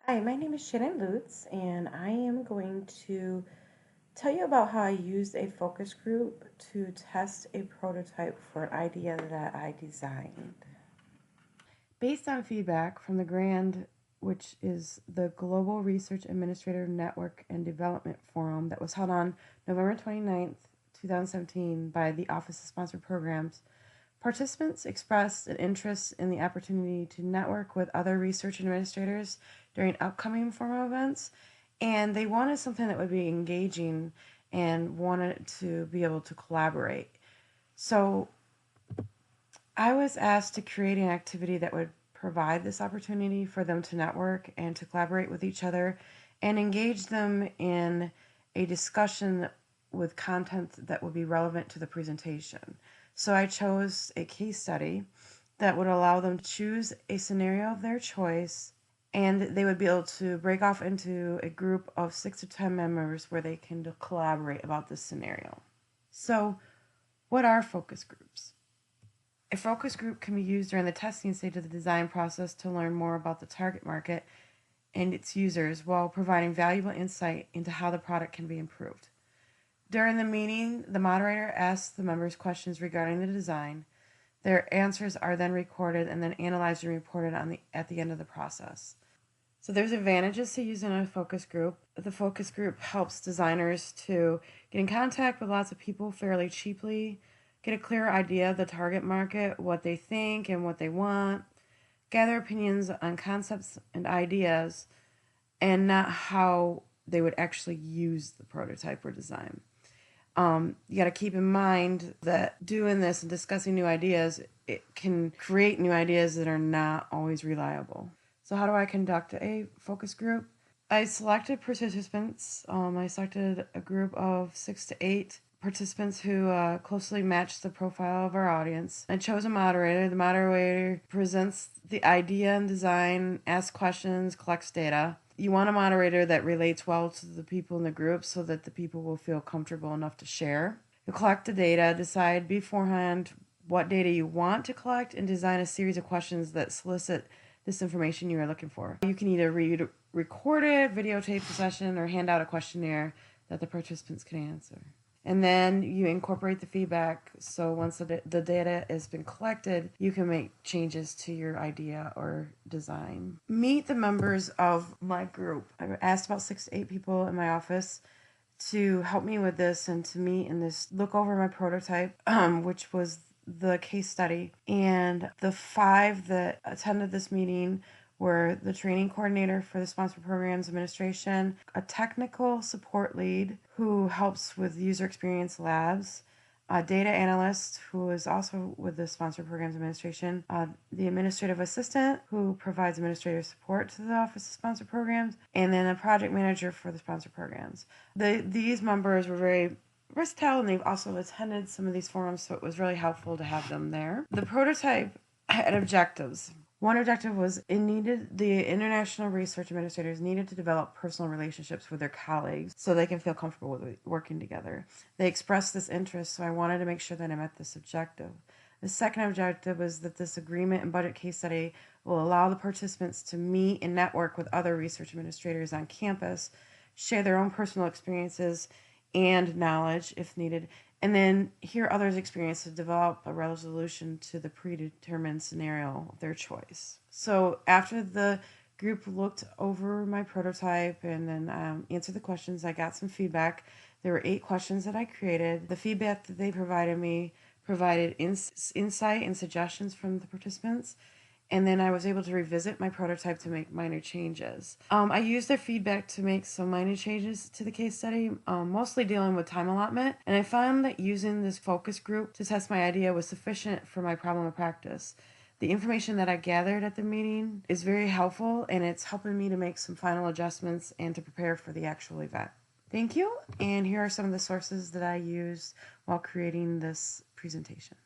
Hi, my name is Shannon Lutz, and I am going to tell you about how I used a focus group to test a prototype for an idea that I designed. Based on feedback from the GRAND, which is the Global Research Administrator Network and Development Forum that was held on November 29th, 2017 by the Office of Sponsored Programs, participants expressed an interest in the opportunity to network with other research administrators during upcoming formal events, and they wanted something that would be engaging and wanted to be able to collaborate. So I was asked to create an activity that would provide this opportunity for them to network and to collaborate with each other and engage them in a discussion with content that would be relevant to the presentation. So I chose a case study that would allow them to choose a scenario of their choice, and they would be able to break off into a group of 6 to 10 members where they can collaborate about this scenario. So, what are focus groups? A focus group can be used during the testing stage of the design process to learn more about the target market and its users while providing valuable insight into how the product can be improved. During the meeting, the moderator asks the members questions regarding the design. Their answers are then recorded and then analyzed and reported at the end of the process. So there's advantages to using a focus group. The focus group helps designers to get in contact with lots of people fairly cheaply, get a clear idea of the target market, what they think and what they want, gather opinions on concepts and ideas, and not how they would actually use the prototype or design. You got to keep in mind that doing this and discussing new ideas, it can create new ideas that are not always reliable. So, how do I conduct a focus group? I selected participants. I selected a group of 6 to 8 participants who closely matched the profile of our audience. I chose a moderator. The moderator presents the idea and design, asks questions, collects data. You want a moderator that relates well to the people in the group so that the people will feel comfortable enough to share. You collect the data, decide beforehand what data you want to collect, and design a series of questions that solicit this information you are looking for. You can either record it, videotape the session, or hand out a questionnaire that the participants can answer. And then you incorporate the feedback. So once the data has been collected, you can make changes to your idea or design. Meet the members of my group. I asked about 6 to 8 people in my office to help me with this and to meet and this look over my prototype, which was the case study. And the 5 that attended this meeting were the training coordinator for the Sponsored Programs Administration, a technical support lead who helps with user experience labs, a data analyst who is also with the Sponsored Programs Administration, the administrative assistant who provides administrative support to the Office of Sponsored Programs, and then a project manager for the Sponsored Programs. These members were very versatile, and they've also attended some of these forums, so it was really helpful to have them there. The prototype had objectives. One objective was the international research administrators needed to develop personal relationships with their colleagues so they can feel comfortable with working together. They expressed this interest, so I wanted to make sure that I met this objective. The second objective was that this agreement and budget case study will allow the participants to meet and network with other research administrators on campus, share their own personal experiences and knowledge if needed, and then hear others' experience to develop a resolution to the predetermined scenario of their choice. So after the group looked over my prototype and then answered the questions, I got some feedback. There were 8 questions that I created. The feedback that they provided me provided insight and suggestions from the participants, and then I was able to revisit my prototype to make minor changes. I used their feedback to make some minor changes to the case study, mostly dealing with time allotment, and I found that using this focus group to test my idea was sufficient for my problem of practice. The information that I gathered at the meeting is very helpful, and it's helping me to make some final adjustments and to prepare for the actual event. Thank you, and here are some of the sources that I used while creating this presentation.